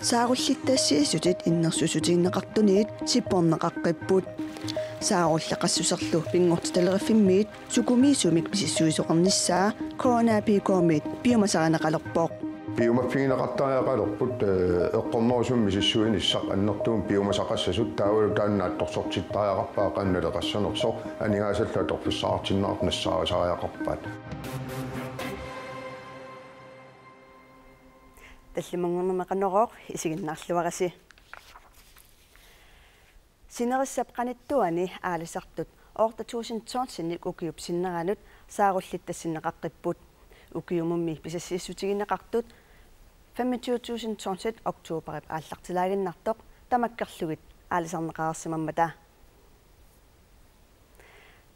Saarullitaassiissutit innersusutiinneqartuniit sipporneqaqqippuut saarullaqassuserlu pingortitalerefimmit sukumiisumik pisissuisoqarnissaa coronapiikoomit biomasaaneqalerpooq Biomafiineqartariaqalerput eqqornerusummi sissuinissaq annertuum biomasaqassasut taavalu taannaattorsortittariaqarpaa qannaleqassanersoq anigaasalla torfissaartinnaart nassaarisariaqarpaat таллимангорнермеқанерооқ исигиннаарлуарси синерissap qanittuani аалисартут оорта 2012-ник укиуп синнеранут сааруллиттассиннеқаққиппут укиумумми писассииссутигиннеқартут 25.000 тоннит октооберип ааллартилаагиннартоқ тамаккерлугит аалисарнеқарерсимаммата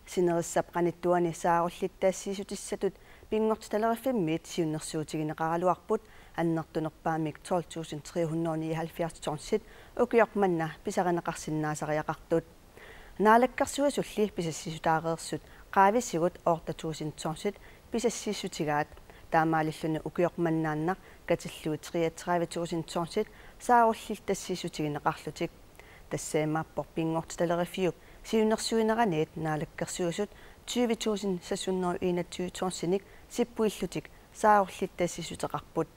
синерissap qanittuani сааруллиттаассиисутиссатут пингортиталериффиммит сиуннерсуутигинеқаралуарпут аннертунерпаамик 12.379 тоннит укиорманна писаринеқарсиннаасариақартут наалаккарсуасулли писассисутаареерсут qaavissiguut оорта 1000 тоннит писассииссутигаат таамаалиллуни укиорманнааннақ катиллуи 33.000 тоннит сааруллилтассииссутигинеқарлутик тассаамааппор пингортиталериффиуп сиуннерсуинераниит наалаккарсуасут 20.621 тонник сиппуиллутик сааруллиттассисутеқарпут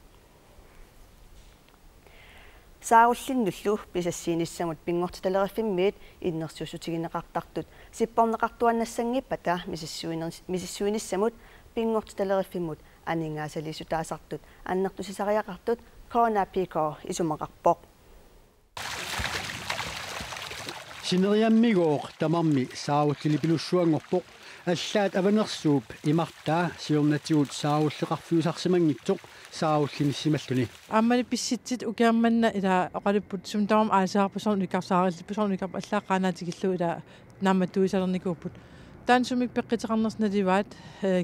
сааруллиннуллу писассииниссамут пингортиталериффиммиит иннерсуусутигинеқартартут сиппорнеқартуаннассангиппата мисиссуиниссамут пингортиталериффиммут анингаасалисутаасартут аннертусисариақартут коронапико исумеқарпоқ синериаммигооқ тамарми саавуллилипилуссуангорпоқ аллаат аванерсууп имартаа сиорнатигут саавуллеқарфиусарсимангитсоқ саавуллиниссималлуни ааммани писситсит укиарманна ила оқалиппут сумтарам аасаарпасорни икарсаариллиппасорникап аллааққаанаатигиллу ила наамматтуисалерникууппут таансумик пеққитеқарнерсналиваат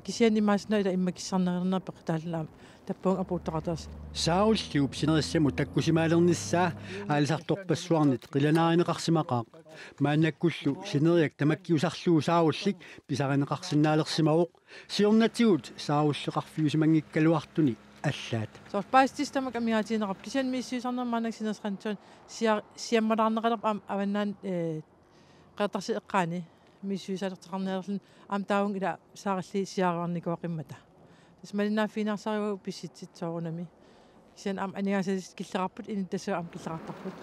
кисианимаасна ила иммакиссарнернер пеқитааллаам таппуун апууттақатаас саавуллиуп синериссаму таккусимаалерниссаа аалисарторпассуарнит қиланааринеқарсимақаақ маанаккуллу синериак тамаккиусарлуу саавуллик писаринеқарсинаалерсимавоқ сиорнатигут саавуллеқарфиусимангиккалуартуни аллаат сорпаастистамак амигаатинеқап кисиан мииссуисарнермаанак синерсрантуан сиаммалаарнеқалерп аваннаан қеқарси эққаани мииссуисалертеқарнеерлун аамтаавун ила сааралли сиааруарникуақиммата малинааффинаарсариу писситситсоорунами кисиан ам анигаасалис киллеқарпут иниттасуа ам киллеқартарпут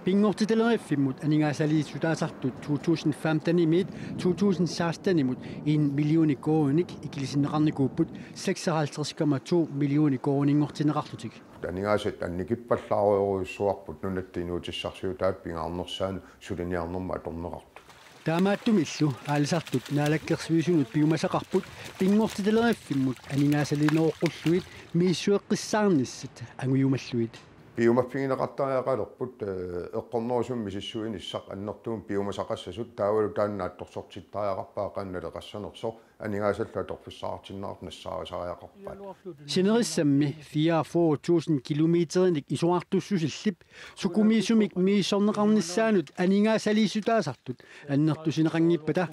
пингортиталериффиммут анигаасалииссутаасартут 2015-нимит 2016-нимут 1 миллиони кооник икилисиннеқарникууппут 56,2 миллиони коонингортинеқарлутик анигаасат анникиппаллааруйоруйуссуарпут нунаттиинуутиссарсиутаат пингаарнерсаан сулиниарнерма аторнеқарту таамааттумиллу аалисартут наалаккерсуисунут пиумасақарпут пингортиталериффиммут анигаасалинеоққуллуит мииссуэққиссаарниссат ангуйумаллуит Biomafiineqartariaqalerput eqqornerusummi sissuinissaq annertuum biomasaqassasut taavalu taannaattorsortittariaqarpaa qannaleqassanersoq anigaasalla torfissaartinnaart nassaarisariaqarpaat синерissамми 44000 километериник исуартуссусиллип сукумиисумик мииссорнеқарниссаанут анигаасалиисутаасартут аннертусинеқангиппата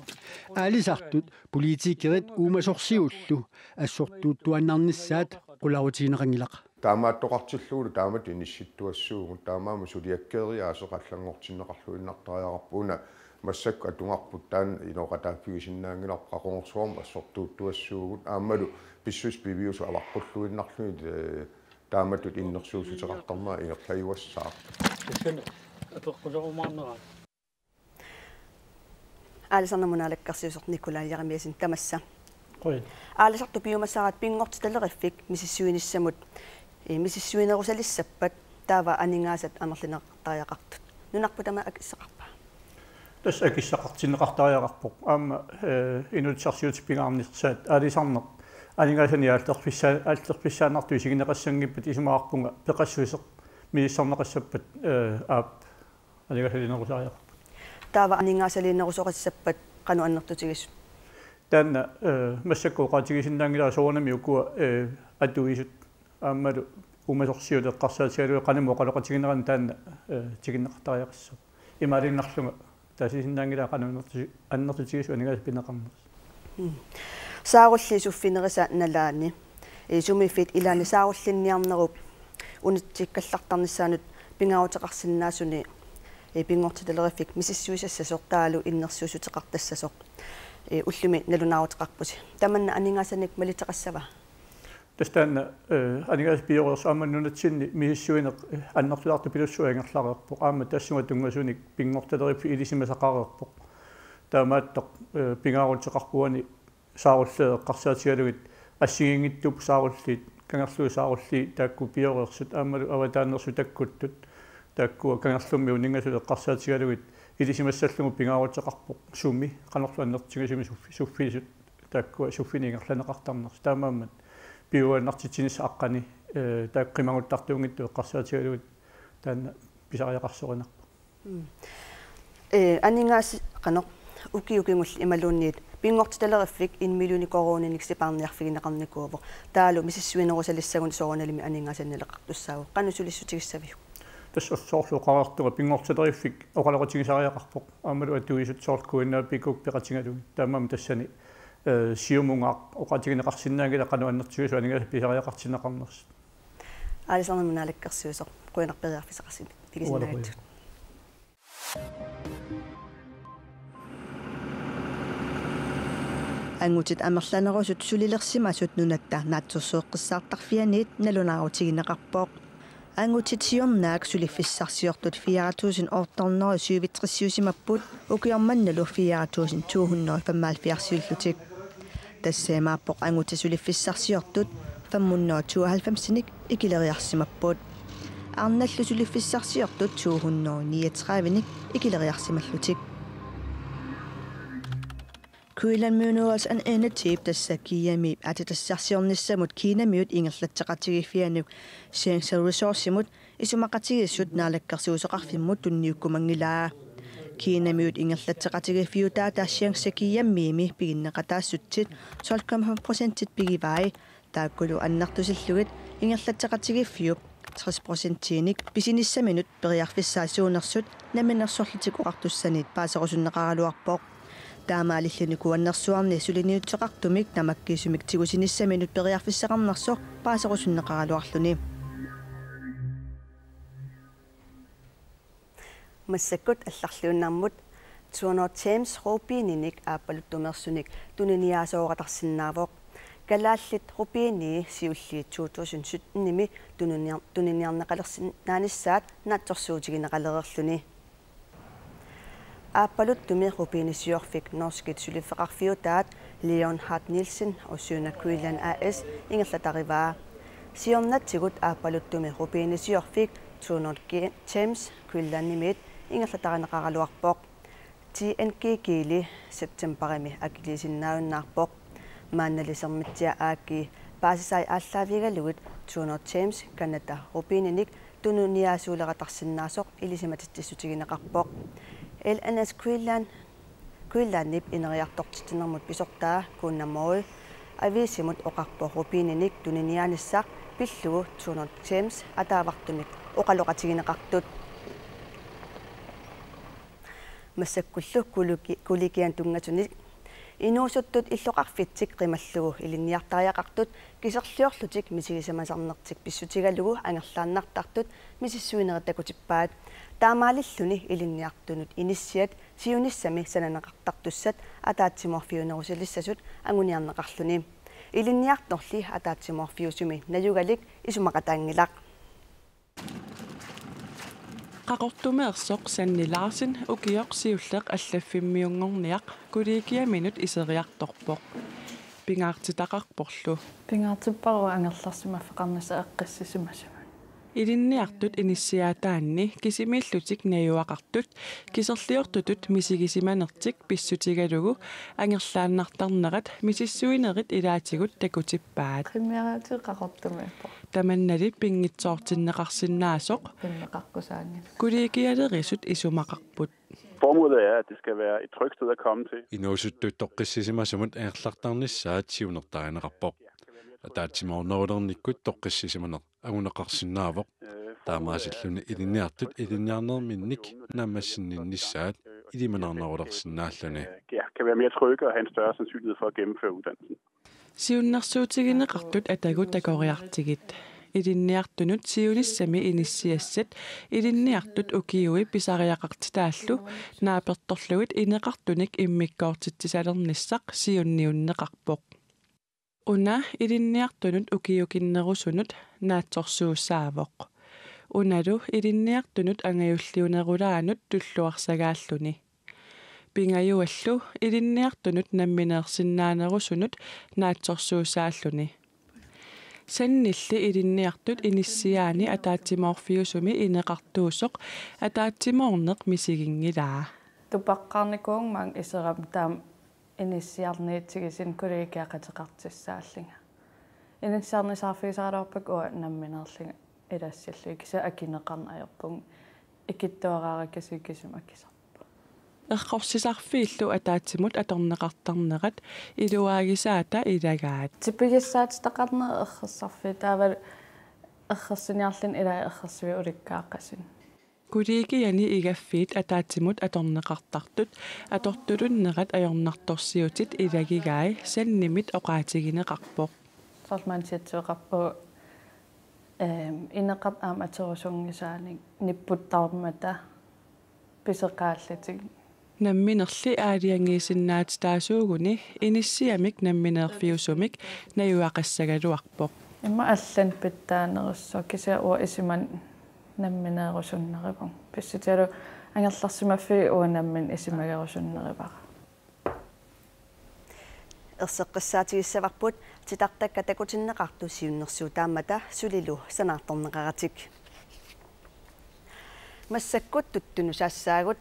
аалисартут политикерит уумасорсиуллу ассортуuттуаннарниссаат qulaarutiineqangilaq таамааттоқартиллуулу таамат инисситтуассуугу таамаама сулиаккериаасоқаллангортиннеқарлуиннартариақарпуна массакку атунгарпут таан инооқатааффигисиннаангиларпақонгорсуарма ассортуuттуассуугут аамалу писсус пивиусу аларқуллуиннарлуит тааматут иннерсуусутеқартарнаа ингерлаюассаа апеққулерумаарнера аалисарнамунаалаккарсиусерт никулаалиарамиасин тамасса қой аалисарту пиумассараат пингортиталериффик мисиссуиниссамут мисиссуинерусалиссаппат таава анингаасат амерлинеқартариақартут нунарпутама акиссақарпа тас акиссақартинеқартариақарпоқ аама инутсарсиут пингаарнерсаат аалисарнеқ анингаасани алтерписсаанарту сигинеқассангиппат исумаарпунга пеқассуисеқ мииссарнеқассаппат аап анингаасалинерусариақарпут таава анингаасалинерусоқассаппат қану аннертутигис таанна массаккуоқаатигисиннаангилаа соорнами укуа атуисут ааммалу умасорсиулеққарсаатигалуи қанаму оқалоқатигинеран таанна тигиннеқартариақассу имаалиннарлунга таасисиннаангилаа қанунерти аннертутигису анигаас пинеқарнерс сааруллисуффинериса налаани сумиффит илаани сааруллинниарнеруп унитсиккаллартарниссаанут пингаутеқарсинаасуни пингортиталерифик миссуисассасоқ таалу иннерсуусутеқартассасоқ уллуми налунаарутеқарпути таманна анингаасаник малитеқассава тастаана анигаас биорс амманнунатсинни миссуинеқ аннертуларту пилуссуангерларерпоқ аама тассунга тунгасуник пингорталерифи илисимасақарерпоқ таамааттоқ пингаарутеқарпуани сааруллеэққарсаатигалугит ассигингиттуп сааруллиит кангерлуу саарулли таакку пиорерсут аамалу аватааннерсу таккуттут тааккуа кангерлумми унингасулеққарсаатигалугит илисимассаллугу пингаарутеқарпоқ сумми канерлу аннертигасими суффисут тааккуа суффинингерланеқартарнерс таамааммат пиуаннартитсинис аққани тааққимагуттартуунгитту эққарсаатигалугит таанна писариақарсоринарпа анингаас қано укиукингул ималуунниит пингортиталериффик 1 миллиони корониник сипаарниарфигинеқарникуувоқ таалу миссуинерусалиссагун соорналими анингаасаннелеқартуссаагу қанусулиссутигиссавиу тассорсоорлу қараартуга пингортиталериффик оқалеқатигисариақарпоқ аамалу аттуисут сооркуиннаа пикук пеқатингалуги таамаам тассани сиумунгаа оқатигинеқарсинаагила қануаннертигусу анингаас писариақартинеқарнерс аалисарнамунаалаккерсуусоқ қуинарпериарфисақарсин тигисинаатсут ангутит амерланерусут сулилерсимасут нунатта наатсорсуэққиссаартарфианиит налунаарутигинеқарпоқ ангутит сиорнаак сулиффиссарсиортут 4837 укиорманналу 4275 тассаамааппоқ ангути сулиффиссарсиортут 592 икилериарсимаппут арналлу сулиффиссарсиортут 239 икилериарсималлутик Kuilan Munuals an enetip tassa kiami atitassarsiornissamut kiinamiut ingerlattaqatigifianu Sciential Resourcemut isumaqatigissut naalakkersuusoqarfimmut tunniukkumangilaa kiinamiut ingerlattaqatigifiutaa taassiangsakiammiimi piginneqataassutsit 12,5% pigivai taakkulu annartusillugit ingerlattaqatigifiup 60%-nik pisinисsamинут периарфиссаасуунерсут наминерсорлитик оқартуссанит паасерусуннеқаралуарпоқ таамаалиллуникуаннэрсуарни сулиниутсеқартумик намаккисумик тигусиниссаминут периарфиссақарнерсо паасерусуннеқаралуарлуни массаккут алларлууннармут Tuono James Rubiininik ааппалуттумерсуник туниниаасооратарсинаавоқ калааллит Rubiini сиулли 2017-ними тунинниарнеқалерсинааниссаат наатсорсуутигинеқалерерлүни ааппалуттуми Rubiini-сиорфик норскит сулиффеқарфиутаат Leonhard Nielsen Osuna Kuilan AS ингерлатариваа сиорнатсигут ааппалуттуми Rubiini-сиорфик Tuono James Kuilan-нимит ингерлатаринеқаралуарпоқ TNG кили септембарими акилисиннауннаарпоқ маанналисермитсиа ааки паасисай ааллаавигалугит Tuono James Canada Rubiininik тунуниаасуулератарсинаасоқ илисиматиттиссутигинеқарпоқ LNS Kuilan-нип инериартортитинермут писортаа кууннаммои ависимут оқарпо Rubiininik туниниааниссаақ пиллугу Tuono James атаавартумик оқалоқатигинеқартут массаккуллу куликиан тунгатуни инуусуттут иллоқарфитсик қималлугу илинниартариақартут кисерлиорлутик мисигисамасарнертик писсутигалугу ангерлааннартартут мисиссуинеритакутиппаат таамаалиллуни илинниартунут иниссиат сиуниссами сананеқартартуссат атаатсиморфиунерусалиссасут ангуниарнеқарлуни илинниарторли атаатсиморфиусуми наюгалик исумақатаангилақ qaqortumeersoq Sanni Larsen ukiorsiulleq allaffimmиунгорниaq kuliikiaminut iseriartorpoq pingaartitaqarporlu pingaartipparu angerlarsimaffeqarnasa eqqissisumasuma ilinniartut inissiaataanni kisimillutik najuaqartut kiserliortutut misigisimanertik pissutigalugu angerlaannartarnerat misissuinerit ilaatigut takutippaat qimmiaraatu qaqortumeerpo tamannali pingitsoortinneqarsinnaasoq pinneqarkusaangi kuliikialerisut isumaqarput Formålet er, at det skal være et trygt sted at komme til. Inuusuttuut toqqissisimasamut angerlartarnissaat siunertarineqarpoq атаатсимаорнерулерниккут тоққиссисиманеқ агунеқарсинаавоқ таамаасиллуни илинниартут илинниарнерминник наамассинниннissaat илиманарнерулерсинааллуни kan være mere trygge og have en større sandsynlighed for at gennemføre uddannelsen. Siunnersuutiginneqartut atagut takoriartigit Idinniartunut siulissami inissiassat idinniartut ukiui pisariaqartitaаллу naapertorluit ineqartunik immikkoortitsisalernissaq siunniunneqarpoq. Una idinniartunut ukiukinnerusunut naatsorsuussaavoq. Unalu idinniartunut angajulliunerulaanut tulluarsagaalluni. Pingajuallu idinniartunut nammineersinnaanerusunut naatsorsuussaalluni. Sannilli idinniartut inissiaani ataatsimorfiusumi ineqartuusoq ataatsimorneq misigingilaa. Tupaqqarnikuung maang iseram taam inissiarniitsigisin kuliikiaqateqartissaallinga. Inissiarnisaarfiisaralorpak ua nammineerlinga ilassiallu kisa akineqarnaajorpung ikittuaraarakasikisum akisa. Eqqorsisarfiillu ataatsimut atorneqartarnerat iluaagisaata ilagaat. Tipigissaat taqarne errersarfi taaval errersiniarlin ila errersivi ulikkaaqasin. Kuliikiani igaffiit ataatsimut atorneqartartut atortulunnerat ajornartorsiutit ilagigaai sannimit oqaatigineqarpoq. Salmansiatsuqarpu ineqat aam aterusungisaani nipputtaarmata piseqaallatigi. Namminerli aaliangiisinnaat taasuuguni inissiamik nammineerfiusumik najuaqassagaluarpoq. Imma allan pittaanerusso kisa ua isiman nammineerusunneripun. Pissitalu angerlarsimaffi ua nammin isimagerusunneripara. Erseqqissaatigissavarput titartakkatakutinneqartu siunnersuu taammata sulilu sanaartorneqaratik. Massakkut tuttunusaassaagut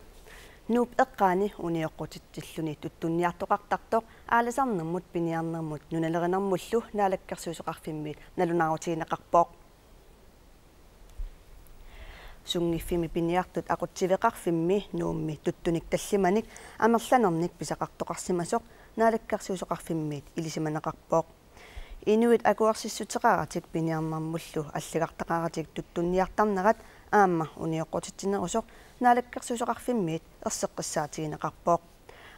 nuup eqqaani unioqqutitilluni tuttunniartoqartartoq aalasarnermut piniarnermut nunalerinermullu naalakkersuusoqarfimmiit nalunarutiineqarpoq. Sungiffimi piniartut aqutsiveqarfimmi nuummi tuttunik tallimanik amerlanernik pisaqartoqarsimasoq naalakkersuusoqarfimmiit ilisimaneqarpoq. Inuit akuarsissuteqaratik piniarnermullu аллагартақаратик tuttunniartarnerat аама унioqqutittinerusoq naalakkersuusoqarfimmiit erseqqissaatigineqarpoq.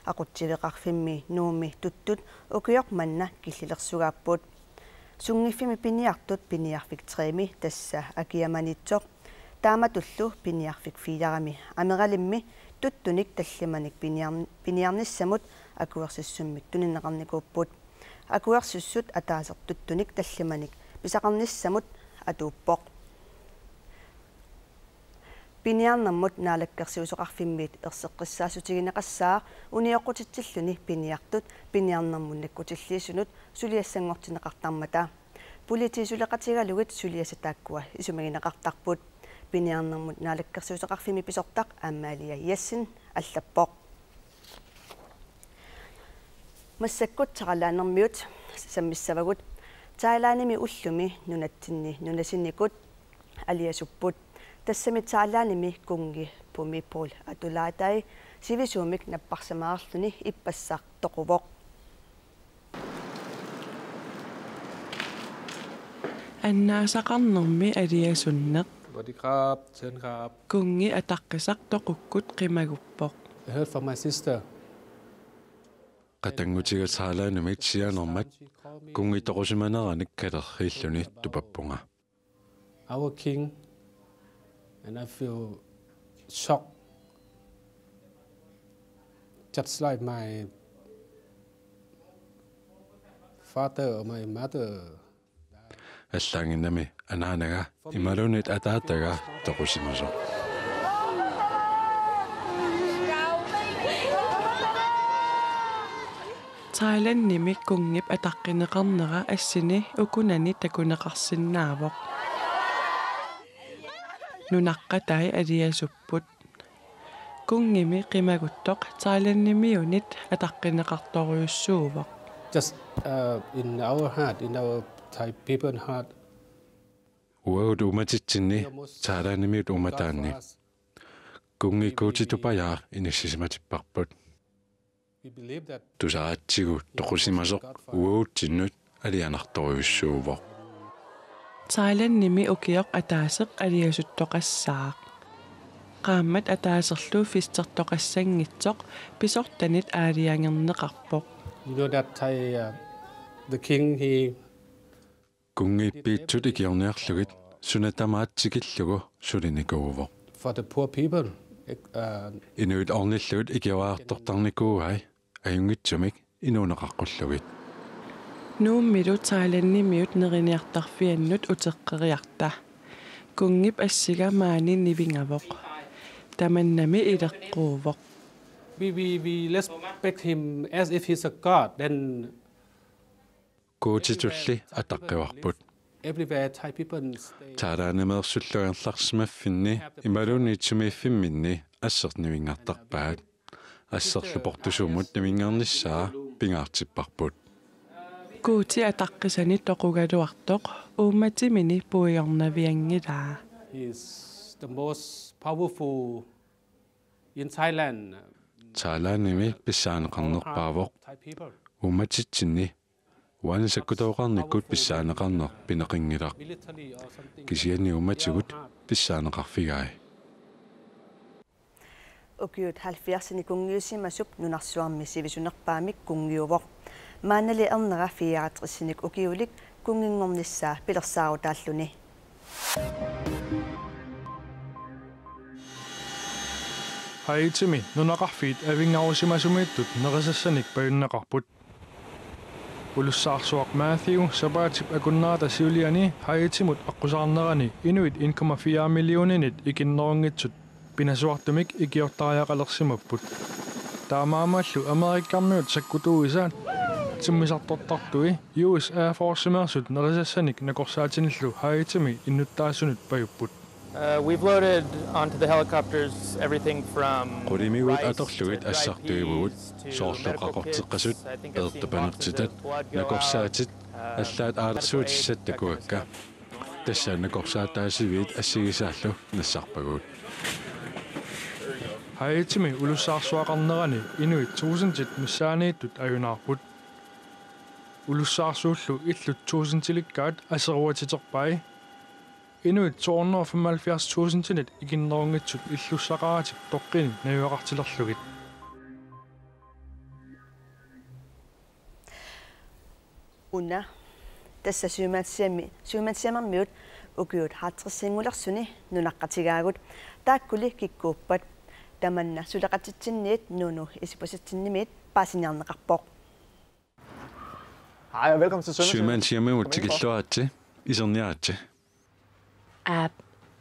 Aqutsiveqarfimmi nuummi tuttut ukioq manna killilерсугааппут. Sungiffimi piniartut piniarfik 3 tassa akiamanitsoq taamatullu piniarfik 4 ameralimmi tuttunik tallimanik piniarnissamut akuersissummik tuninneqarnikuupput. Akuersussut ataaser tuttunik tallimanik pisaqarnissamut atuuppoq. Piniarnermut naalakkersuusoqarfimmiit erseqqissaasutigineqassaa unioqqutitilluni piniartut piniarnermunnikkutilliisunut suliassangortineqartarmata. Politiisuleqatigalugit suliasataakkua isumagineqartarput. Piniarnermut naalakkersuusoqarfimi pisortaq aammaaliga yassin allappoq. Massakkut taqalaanermiut sammissavagut taalaanimi ullumi nunattinni nunasinnikut aliasupput. Tassamitsaalaanimi kungi pumipul atulaatai sivisuumik napparsamaarluni ippassartoquvoq. Annaasaqarnermi aliasunneq. Wadikap, Chenkrap. Kungi ataqqisaq toqukkut qimaguppoq. I heard from my sister. Qatangutigasaalaanimit sianermat kungi toqusimaneranik kalerriilluni tupappunga. Our king, and I feel shocked, just like my father or my mother. Аллаангиннами анаанага ималунит атаатага тоқусимасо. Thailandnimi kungip ataqqinneqarnera assini ukunani takuneqarsinnaavoq. Nunaqqatai aliasupput. Kungimi qimaguttoq Thailandnimiunit ataqqinneqartoriussuuvoq. Just in our heart, in our Thai people's heart. Uaut umatitsinni Thailandnimiut umataanni. Kungi kuutitupajaa inissisimatiparput. Tusaatsigu toqusimasoq uautinnut alianartoriussuuvoq. Thailandnimi ukioq ataaseq aliasuttoqassaaq. Qaammat ataaserlu fistertoqassangitsoq pisortanit aaliangerneqarpoq. You know that Thai, the king, he Kungi piitsut ikiorniarlugit sunatamaatsikillugu sulinikuuvo. For the poor people. Inuit ornillugut ikiwaartortarnikuuhai ajungitsumik inuuneqaqqullegit. Nuummilu Thailandnimiut neriniartarfiannut uteqqeriarta. Kungip assigamaani nivingavoq. Tamannami ileqquuvoq. We respect him as if he's a god. Then Kuutitulli ataqqivarput. everywhere Thai people Taaraanemersulluarlarsimaffinni imaluuniitsumiffinminni assernivingartarpaat. Asserluportusummut nivingarnissaa pingaartipparput. Kuuti ataqqisani toqugaluartoq uummatimini puiornaviangilaa. is the most powerful in Thailand. Taalaanimi pissaaneqarnerpaavoq. Thai people. Ummatitsinni uanisakkutoqarnikkut pissaaneqarner pineqingilaq. Military or something. Kisianni ummatigut pissaaneqarfigai. Ukiut 70 kungiusimasup nunarsuarmi sivisunerpaamik kungiuvoq. Maanali ernera 64 ukiulik kungingornissaa pilersaarutaalluni. Haitimi nunaqarfiit avingarusimasumiittut nerisassanik payunneqarput. Ulussaarsuaq Matthew sabaatip akunnaata siuliani haitimut aqusaarnerani inuit 1,4 millioninit ikinnerungitsut pinasuartumik ikiortariaqalersimapput. Taamaamallu Amerikkarmiut sakkutuuisaat timmisartortartui US Air Force-mersut nerisassanik nakorsaatinillu haitimi innuttaasunut pajupput. We've loaded onto the helicopters everything from Qulimigut atorlugit assartuivugut soorluqaqorteqqasut ertapanertitat nakorsaatit allaat aalersuutissattakukakka tassa nakorsaataasiviit assigisaallu nassarpagut. Haitimi ulussaarsuaqarnerani inuit 1000 missaaniittut ajunaarput. Ulussaarsuullu illut 1000-tilikkaat aseruatiterpai. Inuit 275.000 ikinnerungitsut illussaqaratip toqqini najuaqartilerlugit. Una tassa suumansiamarmiut ukiut 50 nunaqqatigaagut taakkuli kikkuuppat tamanna suleqatitsinniit nunu isipositsinniimiit paasiniarneqarpoq. Hej og velkommen til Sømandshjemmet tikilluaatsi iserniaatsi.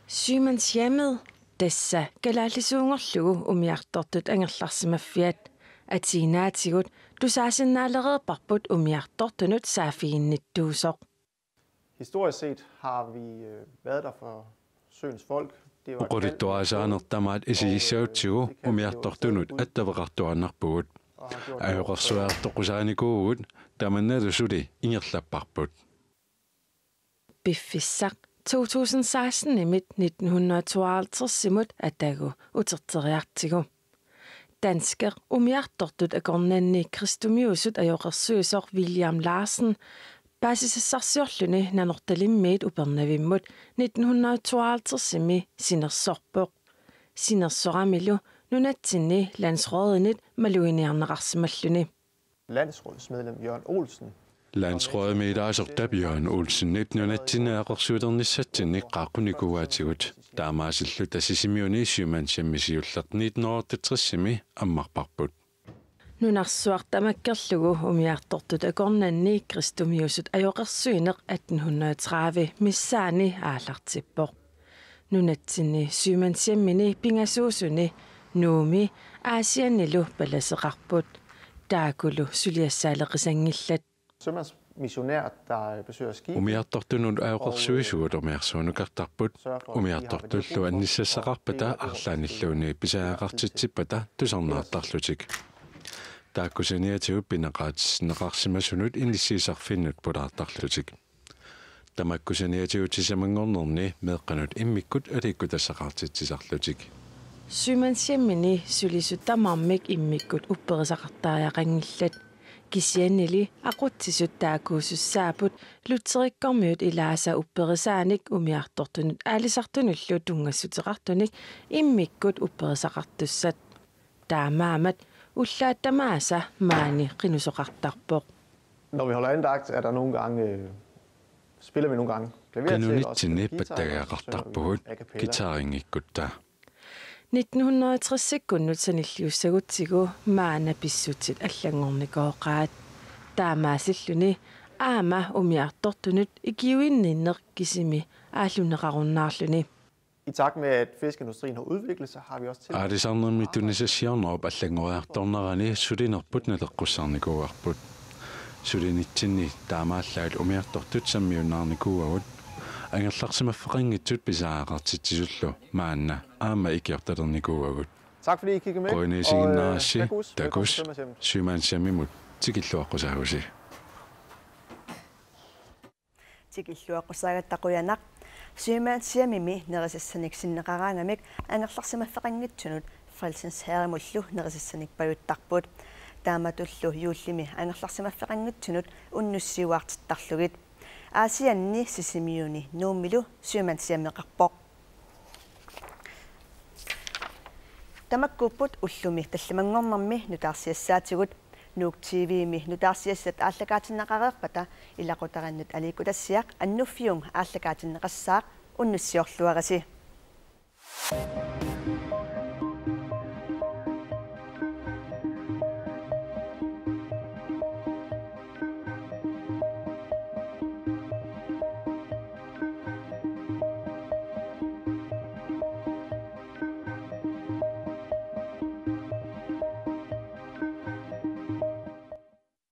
Syymandshjemmet tassa kalaallisuungorlugu umiartortut angerlarsimaffiat atinaatigut tusaasinnaalereerparput umiartortunut saafiinnittuusoq. Historisk set har vi været der for søens folk. Uqulittuasaanertamaat isigissautigu umiartortunut attaveqartuannarpugut. Ajoqersuaartoqusaanikuugut tamannalusuli ingerlapparput. Biffissaq 2016 imit 1952 simut atagu uterteriartigu. Dansker umiartortut akornanni Kristumiusut ajoqersuusoq William Larsen basisessarsiorluni nanortalimmiit upernavimmut 1952 imi sinersorpoq. Sinersoramilu nunatsinni landsrådenit maluiniarneqarsimalluni. Landsrådsmedlem Jørgen Olsen. Landsrådmedaasorta Bjørn Olsen 1918 qaaqunikuaatigut taamaasillut assisimiuni syumansiammisiulleq 1968 ammarparput. Nunarsuartamakkerlugu umiartortut akornanni Kristumiusut ajoqersuineq 1830 missaani aallartippoq. Nunatsinni syumansiammini pingasuusuni nuumi aasiannilu palaseqarput taakulu suliassaaleqisangillat. Sømandsmissionær, der besøger skib. Umiartortunut ajoqersuisugut umiarsuunukartarput umiartortullu annissassaqarpata arlaanilluuni pisaaqartitsippata tusarnaartarlutik. Taakkusaniatigut pineqaatisneqarsimasunut innissiisarfinnut pulaartarlutik. Tamakkusaniatigut sisamangornerni meeqqanut immikkut alikkutassaqartitsisarlutik. Symansiammini sulisutamarmik immikkut upperisaqartaajaqangillat kisiannili aqutsisut taakuusussaaput lutseriqqarmiut ilaasa upperisaanik umiartortunut aalisartunullu tungassuteqartunik immikkut upperisaqartussat taamaamat ullaattamaasa maani qinusoqartarpoq. Når vi holder andagt, er der nogle gange spiller vi nogle gange klaver til, og spiller guitar, gitaringikutta. 1960 kunnutanilliussagutigu maana pissutit allangornikooqaat taamaasilluni aama umiartortunut ikiuinninneq kisimi aalluneqarunnaarluni. I takt med at fiskeindustrien har udviklet sig, har vi også til. Arisarnermi tunisasiarnerop allangoriartornerani sulinerput naleqqussaarnikuuarput. Sulinitsinni taamaallaat umiartortut sammiunnaarnikuuagut. Angerlarsimaffaqanngitsut pisaaqartitsisullu maanna aama ikiartalernikuuagut. Tak fordi I kiggede med. Qoinisiginnaarassi takus symansiamimut tikilluaqqusahusi. Tikilluaqqusaagattaquyannaq symansiamimi nerisassaniksinneqaraangamik angerlarsimaffaqanngitsunut Frelsens Herremullu nerisassanikpajuttarput taamatullu yuullimi angerlarsimaffaqanngitsunut unnussiuartittarlugit Asianni sisimiuni nuummilu symansiammeqarpoq Tamakkuupput ullumi tallamangornermi nutaarsiassaatigut Nuuk TV-mi nutaarsiassat aallakaatinneqareerpata ilaqutaqannut aliikutassiaq annuffiung aallakaatinneqassaaq unnussiorluarasi